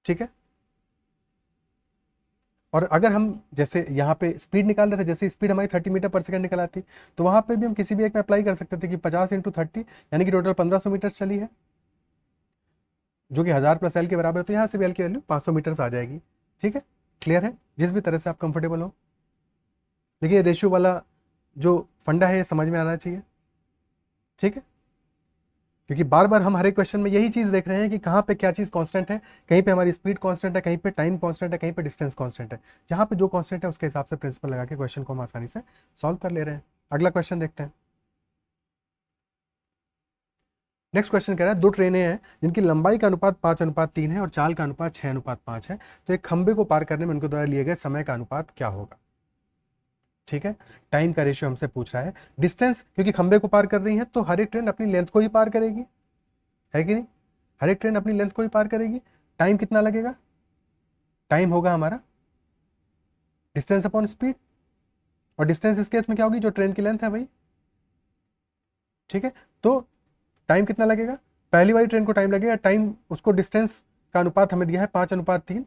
ठीक है। और अगर हम जैसे यहाँ पे स्पीड निकाल रहे थे, जैसे स्पीड हमारी 30 मीटर पर सेकंड निकल आती, तो वहां पे भी हम किसी भी एक में अप्लाई कर सकते थे कि 50 इंटू 30 यानी कि टोटल 1500 मीटर चली है, जो कि 1000 प्लस एल के बराबर है। तो यहाँ से भी एल की वैल्यू 500 मीटर आ जाएगी। ठीक है, क्लियर है? जिस भी तरह से आप कंफर्टेबल हो, देखिए रेशियो वाला जो फंडा है ये समझ में आना चाहिए। ठीक है, क्योंकि बार बार हम हर एक क्वेश्चन में यही चीज देख रहे हैं कि कहाँ पे क्या चीज कांस्टेंट है। कहीं पे हमारी स्पीड कांस्टेंट है, कहीं पे टाइम कांस्टेंट है, कहीं पे डिस्टेंस कांस्टेंट है। जहाँ पे जो कांस्टेंट है उसके हिसाब से प्रिंसिपल लगा के क्वेश्चन को हम आसानी से सॉल्व कर ले रहे हैं। अगला क्वेश्चन देखते हैं। नेक्स्ट क्वेश्चन कह रहा है दो ट्रेनें हैं जिनकी लंबाई का अनुपात 5:3 है और चाल का अनुपात 6:5 है, तो एक खंबे को पार करने में उनके द्वारा लिए गए समय का अनुपात क्या होगा? ठीक है, टाइम का रेशियो हमसे पूछ रहा है। डिस्टेंस, क्योंकि खंबे को पार कर रही है तो हर एक ट्रेन अपनी लेंथ को ही पार करेगी, है कि नहीं? हर एक ट्रेन अपनी लेंथ को ही पार करेगी। टाइम कितना लगेगा? टाइम होगा हमारा डिस्टेंस अपॉन स्पीड, और डिस्टेंस इस केस में क्या होगी? जो ट्रेन की लेंथ है भाई। ठीक है, तो टाइम कितना लगेगा? पहली वाली ट्रेन को टाइम लगेगा, टाइम उसको डिस्टेंस का अनुपात हमें दिया है 5:3,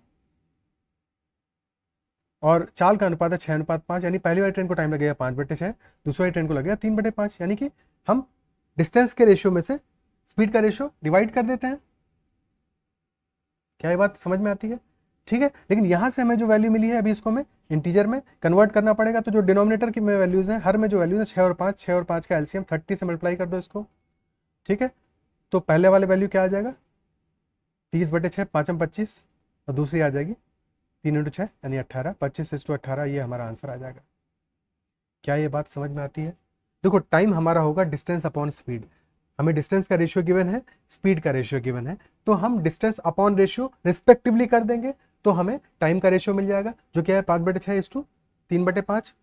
और चाल का अनुपात है 6:5, यानी पहली वाली ट्रेन को टाइम लगेगा 5/6, दूसरी वाली ट्रेन को लगेगा 3/5, यानी कि हम डिस्टेंस के रेशियो में से स्पीड का रेशियो डिवाइड कर देते हैं। क्या ये बात समझ में आती है? ठीक है, लेकिन यहां से हमें जो वैल्यू मिली है अभी इसको हमें इंटीजर में कन्वर्ट करना पड़ेगा। तो जो डिनोमिनेटर की में वैल्यूज है, हर में जो वैल्यूज है 6 और 5 का एलसीएम 30 से मल्टीप्लाई कर दो इसको। ठीक है, तो पहले वाले वैल्यू क्या आ जाएगा? 30/6, 5×25, और दूसरी आ जाएगी 3×6 यानी 18, 25:18, ये हमारा आंसर आ जाएगा। क्या ये बात समझ में आती है? देखो टाइम हमारा होगा डिस्टेंस अपॉन स्पीड, हमें डिस्टेंस का रेशियो गिवन है, स्पीड का रेशियो गिवन है, तो हम डिस्टेंस अपॉन रेशियो रिस्पेक्टिवली कर देंगे, तो हमें टाइम का रेशियो मिल जाएगा जो क्या है 5/6:3/5।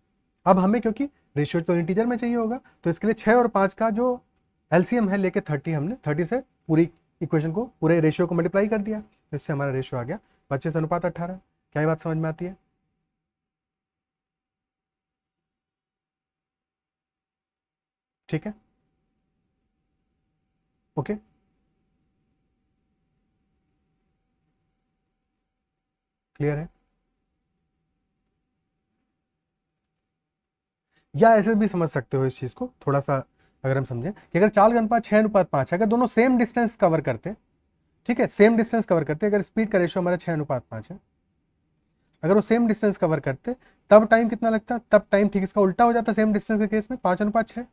अब हमें क्योंकि रेशियो तो इंटीजर में चाहिए होगा, तो इसके लिए 6 और 5 का जो एलसीएम है लेके 30, हमने 30 से पूरी इक्वेशन को, पूरे रेशियो को मल्टीप्लाई कर दिया, तो इससे हमारा रेशियो आ गया 25:18। क्या ये बात समझ में आती है? ठीक है, ओके, क्लियर है? या ऐसे भी समझ सकते हो इस चीज को थोड़ा सा, अगर हम समझें कि अगर चाल का अनुपात 6:5 है, अगर दोनों सेम डिस्टेंस कवर करते, ठीक है, सेम डिस्टेंस कवर करते, अगर स्पीड का रेशियो हमारा 6:5 है, अगर वो सेम डिस्टेंस कवर करते, तब टाइम कितना लगता? तब टाइम ठीक इसका उल्टा हो जाता सेम डिस्टेंस के केस में, 5:6।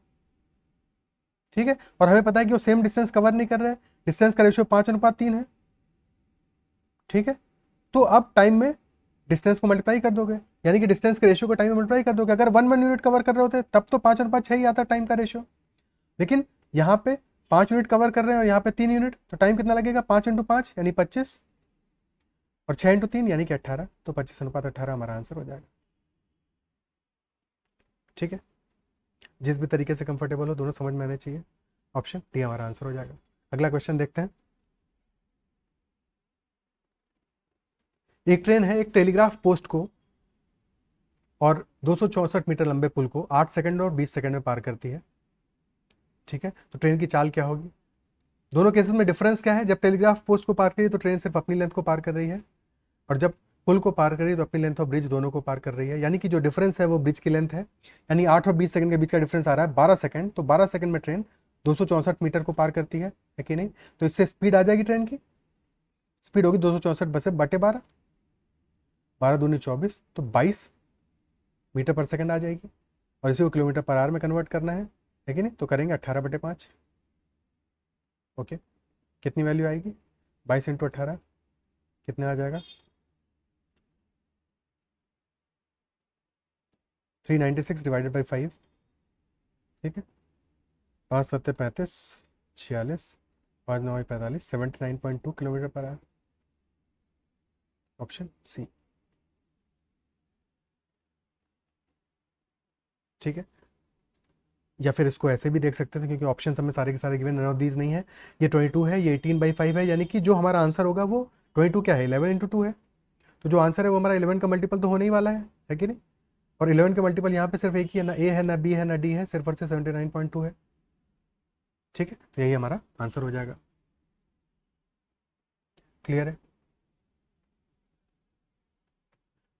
ठीक है, और हमें पता है कि वो सेम डिस्टेंस कवर नहीं कर रहे, डिस्टेंस का रेशियो 5:3 है। ठीक है, तो अब टाइम में डिस्टेंस को मल्टीप्लाई कर दोगे, यानी कि डिस्टेंस के रेशियो को टाइम में मल्टीप्लाई कर दोगे। अगर 1 यूनिट कवर कर रहे होते तब तो 5:6 ही आता टाइम का रेशियो, लेकिन यहाँ पे 5 यूनिट कवर कर रहे हैं और यहाँ पे 3 यूनिट, तो टाइम कितना लगेगा? 5×5 यानी 25, और 6×3 यानी कि 18, तो 25:18 हमारा आंसर हो जाएगा। ठीक है, जिस भी तरीके से कंफर्टेबल हो, दोनों समझ में आने चाहिए। ऑप्शन डी हमारा आंसर हो जाएगा। अगला क्वेश्चन देखते हैं। एक ट्रेन है एक टेलीग्राफ पोस्ट को और 264 मीटर लंबे पुल को 8 सेकंड और 20 सेकंड में पार करती है। ठीक है, तो ट्रेन की चाल क्या होगी? दोनों केसेस में डिफरेंस क्या है? जब टेलीग्राफ पोस्ट को पार करी तो ट्रेन सिर्फ अपनी लेंथ को पार कर रही है, और जब पुल को पार कर रही है तो अपनी लेंथ और ब्रिज दोनों को पार कर रही है। यानी कि जो डिफरेंस है वो ब्रिज की लेंथ है, यानी 8 और 20 सेकंड के बीच का डिफरेंस आ रहा है 12 सेकंड। तो 12 सेकंड में ट्रेन 264 मीटर को पार करती है कि नहीं? तो इससे स्पीड आ जाएगी, ट्रेन की स्पीड होगी 264/12, 12 दूनी 24, तो 22 मीटर पर सेकंड आ जाएगी। और इसी को किलोमीटर पर आवर में कन्वर्ट करना है कि नहीं? तो करेंगे 18/5। ओके, कितनी वैल्यू आएगी? 22 × 18 कितना आ जाएगा? 396/5। ठीक है, 5 7 35, 46, 5 9 45, 79.2 kilometre per hour. Option C. ठीक है, या फिर इसको ऐसे भी देख सकते थे, क्योंकि ऑप्शन हमें सारे के सारे गिवन, नन ऑफ दीज नहीं है। ये 22 है, ये 18/5 है, यानी कि जो हमारा आंसर होगा वो 22 क्या है? 11 × 2 है। तो जो आंसर है वो हमारा 11 का मल्टीपल तो होने ही वाला है कि नहीं? और 11 का मल्टीपल यहाँ पे सिर्फ एक ही है, ना ए है, ना बी है, ना डी है, सिर्फ और सिर्फ 79.2 है। ठीक है, तो यही हमारा आंसर हो जाएगा। क्लियर है?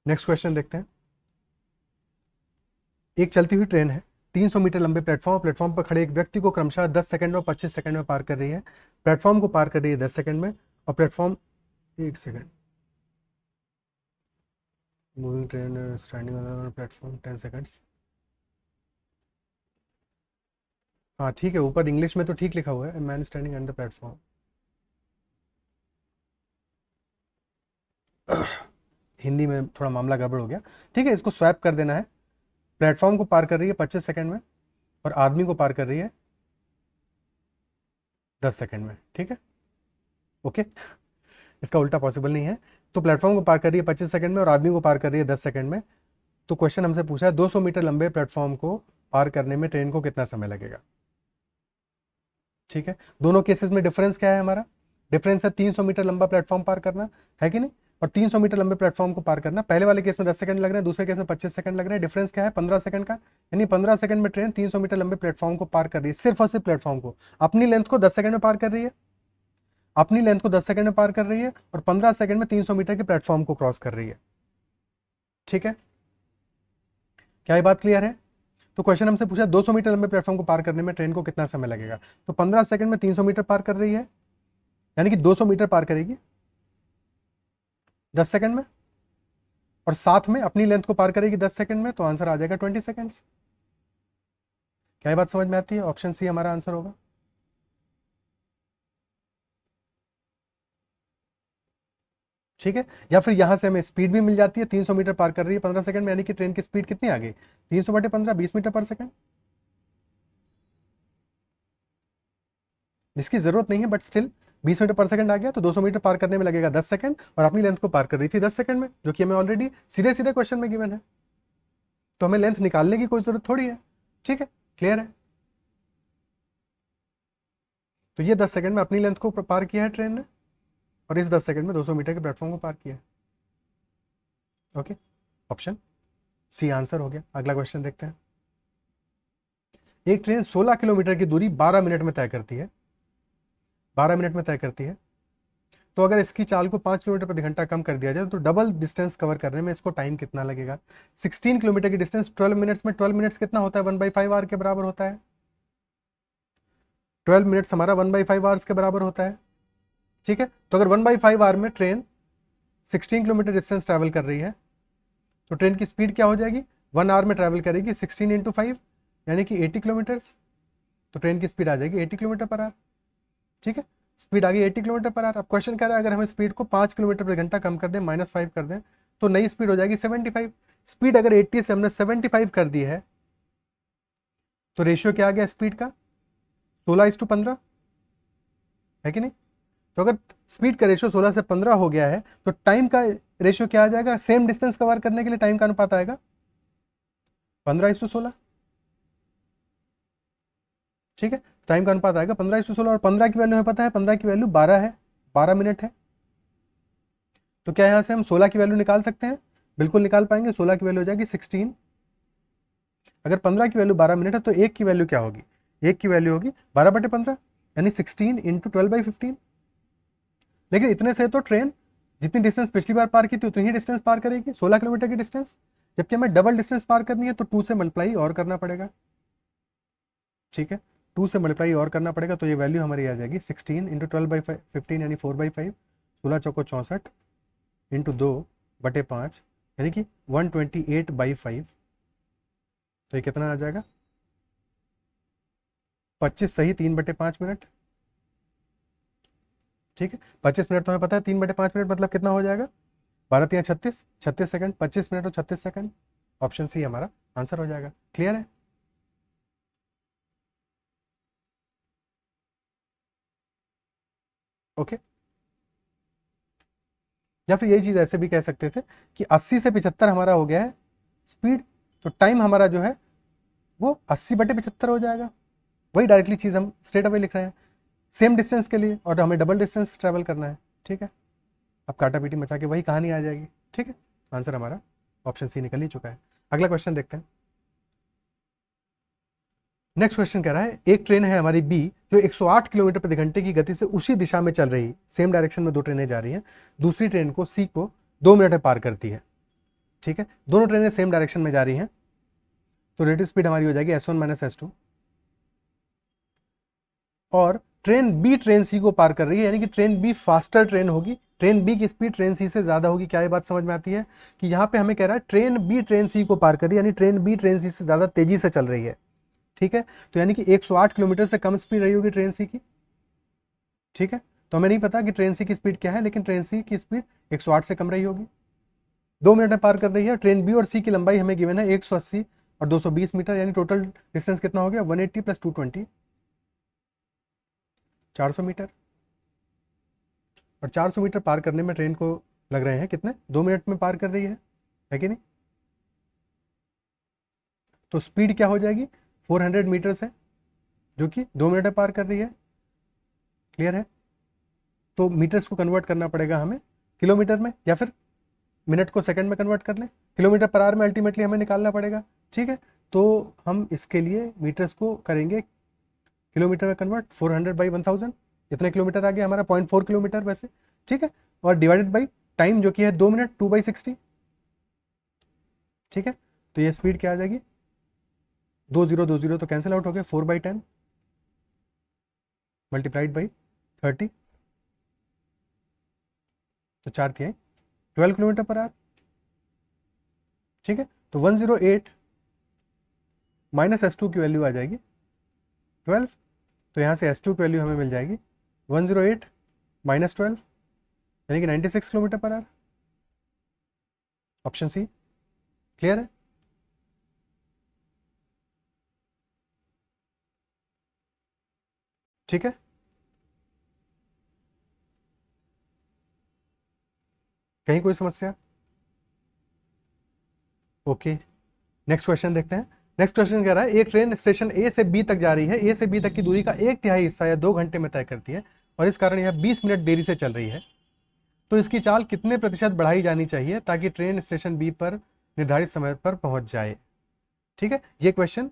नेक्स्ट क्वेश्चन देखते हैं। एक चलती हुई ट्रेन है, 300 मीटर लंबे प्लेटफॉर्म पर खड़े एक व्यक्ति को क्रमशः 10 सेकंड और 25 सेकंड में पार कर रही है। प्लेटफॉर्म को पार कर रही है 10 सेकंड में, और प्लेटफॉर्म, एक second, moving train standing on platform 10 seconds. हाँ ठीक है, ऊपर इंग्लिश में तो ठीक लिखा हुआ है, man standing on the platform. Hindi में थोड़ा मामला गड़बड़ हो गया। ठीक है, इसको स्वैप कर देना है। प्लेटफॉर्म को पार कर रही है 25 सेकंड में, और आदमी को पार कर रही है 10 सेकंड में। ठीक है, ओके, इसका उल्टा पॉसिबल नहीं है। तो प्लेटफॉर्म को पार कर रही है 25 सेकंड में, और आदमी को पार कर रही है 10 सेकंड में। तो क्वेश्चन हमसे पूछा है 200 मीटर लंबे प्लेटफॉर्म को पार करने में ट्रेन को कितना समय लगेगा। ठीक है, दोनों केसेस में डिफरेंस क्या है? हमारा डिफरेंस है 300 मीटर लंबा प्लेटफॉर्म पार करना, है कि नहीं? और 300 मीटर लंबे प्लेटफॉर्म को पार करना। पहले वाले केस में 10 सेकंड लग रहे हैं, दूसरे केस में 25 सेकंड लग रहे हैं। डिफरेंस क्या है? 15 सेकंड का। यानी 15 सेकंड में ट्रेन 300 मीटर लंबे प्लेटफॉर्म को पार कर रही है, सिर्फ और सिर्फ प्लेटफॉर्म को। अपनी लेंथ को 10 सेकंड में पार कर रही है, अपनी लेंथ को 10 सेकंड में पार कर रही है, और 15 सेकंड में 300 मीटर के प्लेटफॉर्म को क्रॉस कर रही है। ठीक है, क्या ये बात क्लियर है? तो क्वेश्चन हमसे पूछा 200 मीटर लंबे प्लेटफॉर्म को पार करने में ट्रेन को कितना समय लगेगा। तो 15 सेकंड में 300 मीटर पार कर रही है, यानी कि 200 मीटर पार करेगी 10 सेकंड में, और साथ में अपनी लेंथ को पार करेगी 10 सेकंड में। तो आंसर आ जाएगा 20 सेकंड्स। क्या ये बात समझ में आती है? ऑप्शन सी हमारा आंसर होगा। ठीक है, या फिर यहां से हमें स्पीड भी मिल जाती है, 300 मीटर पार कर रही है 15 सेकंड में, यानी कि ट्रेन की स्पीड कितनी आ गई? 300/15, 20 मीटर पर सेकंड। जिसकी जरूरत नहीं है, बट स्टिल 20 मीटर पर सेकंड आ गया, तो 200 मीटर पार करने में लगेगा 10 सेकंड, और अपनी लेंथ को पार कर रही थी 10 सेकंड में, जो कि हमें ऑलरेडी सीधे सीधे क्वेश्चन में गिवन है। तो हमें लेंथ निकालने की कोई जरूरत थोड़ी है। ठीक है, क्लियर है? तो ये 10 सेकंड में अपनी लेंथ को पार किया है ट्रेन ने, और इस 10 सेकंड में 200 मीटर के प्लेटफॉर्म को पार किया है। ओके, ऑप्शन सी आंसर हो गया। अगला क्वेश्चन देखते हैं। एक ट्रेन 16 किलोमीटर की दूरी 12 मिनट में तय करती है, 12 मिनट में तय करती है। तो अगर इसकी चाल को 5 किलोमीटर प्रति घंटा कम कर दिया जाए, तो डबल डिस्टेंस कवर करने में इसको टाइम कितना लगेगा? 16 किलोमीटर की डिस्टेंस 12 मिनट्स में, 12 मिनट्स कितना होता है? 1/5 आवर के बराबर होता है। 12 मिनट्स हमारा 1/5 आवर्स के बराबर होता है। ठीक है, तो अगर 1/5 आवर में ट्रेन 16 किलोमीटर डिस्टेंस ट्रैवल कर रही है, तो ट्रेन की स्पीड क्या हो जाएगी? 1 आवर में ट्रैवल करेगी 16 × 5, यानी कि 80 किलोमीटर्स। तो ट्रेन की स्पीड आ जाएगी 80 किलोमीटर पर आवर। ठीक है, स्पीड आ गई 80 किलोमीटर पर आवर। अब क्वेश्चन कह रहा है अगर हमें स्पीड को 5 किलोमीटर प्रति घंटा कम कर दें, -5 कर दें, तो नई स्पीड हो जाएगी 75। स्पीड अगर 80 से हमने 75 कर दी है, तो रेशियो क्या आ गया स्पीड का? 16:15, है कि नहीं? तो अगर स्पीड का रेशियो 16 से 15 हो गया है, तो टाइम का रेशियो क्या आ जाएगा? सेम डिस्टेंस कवर करने के लिए टाइम का अनुपात आएगा 15:16। ठीक है, टाइम का अनुपात आएगा 15:16, और 15 की वैल्यू हमें पता है, 15 की वैल्यू 12 है, 12 मिनट है। तो क्या यहाँ से हम 16 की वैल्यू निकाल सकते हैं? बिल्कुल निकाल पाएंगे। 16 की वैल्यू हो जाएगी 16। अगर 15 की वैल्यू 12 मिनट है, तो एक की वैल्यू क्या होगी? एक की वैल्यू होगी 12/15। यानी 16 इंटू 12/15। लेकिन इतने से तो ट्रेन जितनी डिस्टेंस पिछली बार पार की थी उतनी ही डिस्टेंस पार करेगी, 16 किलोमीटर की डिस्टेंस। जबकि हमें डबल डिस्टेंस पार करनी है तो 2 से मल्टीप्लाई और करना पड़ेगा। ठीक है, 2 से मल्टीप्लाई और करना पड़ेगा, तो ये वैल्यू हमारी आ जाएगी 16 इंटू 12/15 यानी 4/5, 16 चौको 64 इंटू 2/5 यानी कि 128/5। तो ये कितना आ जाएगा, 25 सही 3/5 मिनट। ठीक है, 25 मिनट तो हमें पता है, 3/5 मिनट मतलब कितना हो जाएगा, 12 × 3 = 36, 36 सेकंड, 25 मिनट और 36 सेकंड। ऑप्शन सी हमारा आंसर हो जाएगा। क्लियर है? ओके। या फिर यही चीज़ ऐसे भी कह सकते थे कि 80 से 75 हमारा हो गया है स्पीड, तो टाइम हमारा जो है वो 80/75 हो जाएगा। वही डायरेक्टली चीज़ हम स्ट्रेट अवे लिख रहे हैं सेम डिस्टेंस के लिए, और हमें डबल डिस्टेंस ट्रैवल करना है। ठीक है, अब काटा पीटी मचा के वही कहानी आ जाएगी। ठीक है, आंसर हमारा ऑप्शन सी निकल ही चुका है। अगला क्वेश्चन देखते हैं। नेक्स्ट क्वेश्चन कह रहा है एक ट्रेन है हमारी बी जो 108 किलोमीटर प्रति घंटे की गति से उसी दिशा में चल रही, सेम डायरेक्शन में दो ट्रेनें जा रही हैं, दूसरी ट्रेन को सी को 2 मिनट में पार करती है। ठीक है, दोनों ट्रेनें सेम डायरेक्शन में जा रही हैं, तो रेट स्पीड हमारी हो जाएगी S1 - S2। और ट्रेन बी ट्रेन सी को पार कर रही है, यानी कि ट्रेन बी फास्टर ट्रेन होगी, ट्रेन बी की स्पीड ट्रेन सी से ज़्यादा होगी। क्या ये बात समझ में आती है कि यहाँ पे हमें कह रहा है ट्रेन बी ट्रेन सी को पार कर रही है, यानी ट्रेन बी ट्रेन सी से ज़्यादा तेज़ी से चल रही है। ठीक है, तो यानी कि 108 किलोमीटर से कम स्पीड रही होगी ट्रेन सी की। ठीक है, तो हमें नहीं पता कि ट्रेन सी की स्पीड क्या है, लेकिन ट्रेन सी की स्पीड 108 से कम रही होगी, 2 मिनट में पार कर रही है। ट्रेन बी और सी की लंबाई हमें गिवन है 180 और 220 मीटर, यानी टोटल डिस्टेंस कितना हो गया 180 + 220, 400 मीटर। और 400 मीटर पार करने में ट्रेन को लग रहे हैं कितने, 2 मिनट में पार कर रही है कि नहीं। तो स्पीड क्या हो जाएगी 400 मीटर्स है, जो कि 2 मिनट में पार कर रही है। क्लियर है? तो मीटर्स को कन्वर्ट करना पड़ेगा हमें किलोमीटर में, या फिर मिनट को सेकंड में कन्वर्ट कर लें, किलोमीटर पर आवर में अल्टीमेटली हमें निकालना पड़ेगा। ठीक है, तो हम इसके लिए मीटर्स को करेंगे किलोमीटर में कन्वर्ट, 400/1000, इतने किलोमीटर आ गया हमारा 0.4 किलोमीटर वैसे। ठीक है, और डिवाइडेड बाई टाइम जो कि है 2 मिनट, 2/60। ठीक है, तो ये स्पीड क्या आ जाएगी, 20 तो कैंसिल आउट हो गया, 4/10 मल्टीप्लाइड बाई 30, तो 4 थी 12 किलोमीटर पर आवर। ठीक है, तो 108 - S2 की वैल्यू आ जाएगी 12, तो यहाँ से S2 की वैल्यू हमें मिल जाएगी 108 - 12 यानी कि 96 kilometre per hour. Option C. Clear है? ठीक है, कहीं कोई समस्या? ओके, नेक्स्ट क्वेश्चन देखते हैं। नेक्स्ट क्वेश्चन कह रहा है एक ट्रेन स्टेशन ए से बी तक जा रही है, ए से बी तक की दूरी का 1/3 हिस्सा या 2 घंटे में तय करती है, और इस कारण यह 20 मिनट देरी से चल रही है। तो इसकी चाल कितने प्रतिशत बढ़ाई जानी चाहिए ताकि ट्रेन स्टेशन बी पर निर्धारित समय पर पहुंच जाए। ठीक है, ये क्वेश्चन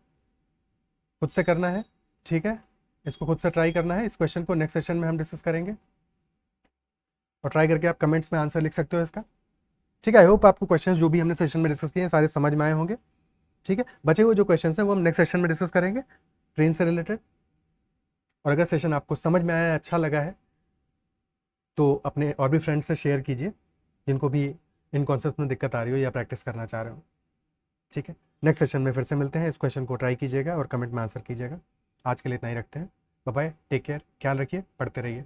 खुद से करना है। ठीक है, इसको खुद से ट्राई करना है। इस क्वेश्चन को नेक्स्ट सेशन में हम डिस्कस करेंगे, और ट्राई करके आप कमेंट्स में आंसर लिख सकते हो इसका। ठीक है, आई होप आपको क्वेश्चंस जो भी हमने सेशन में डिस्कस किए हैं सारे समझ में आए होंगे। ठीक है, बचे हुए जो क्वेश्चंस हैं वो हम नेक्स्ट सेशन में डिस्कस करेंगे ट्रेन से रिलेटेड। और अगर सेशन आपको समझ में आया, अच्छा लगा है, तो अपने और भी फ्रेंड्स से शेयर कीजिए जिनको भी इन कॉन्सेप्ट में दिक्कत आ रही हो या प्रैक्टिस करना चाह रहे हो। ठीक है, नेक्स्ट सेशन में फिर से मिलते हैं। इस क्वेश्चन को ट्राई कीजिएगा और कमेंट में आंसर कीजिएगा। आज के लिए इतना ही रखते हैं। बाय बाय, टेक केयर, ख्याल रखिए, पढ़ते रहिए।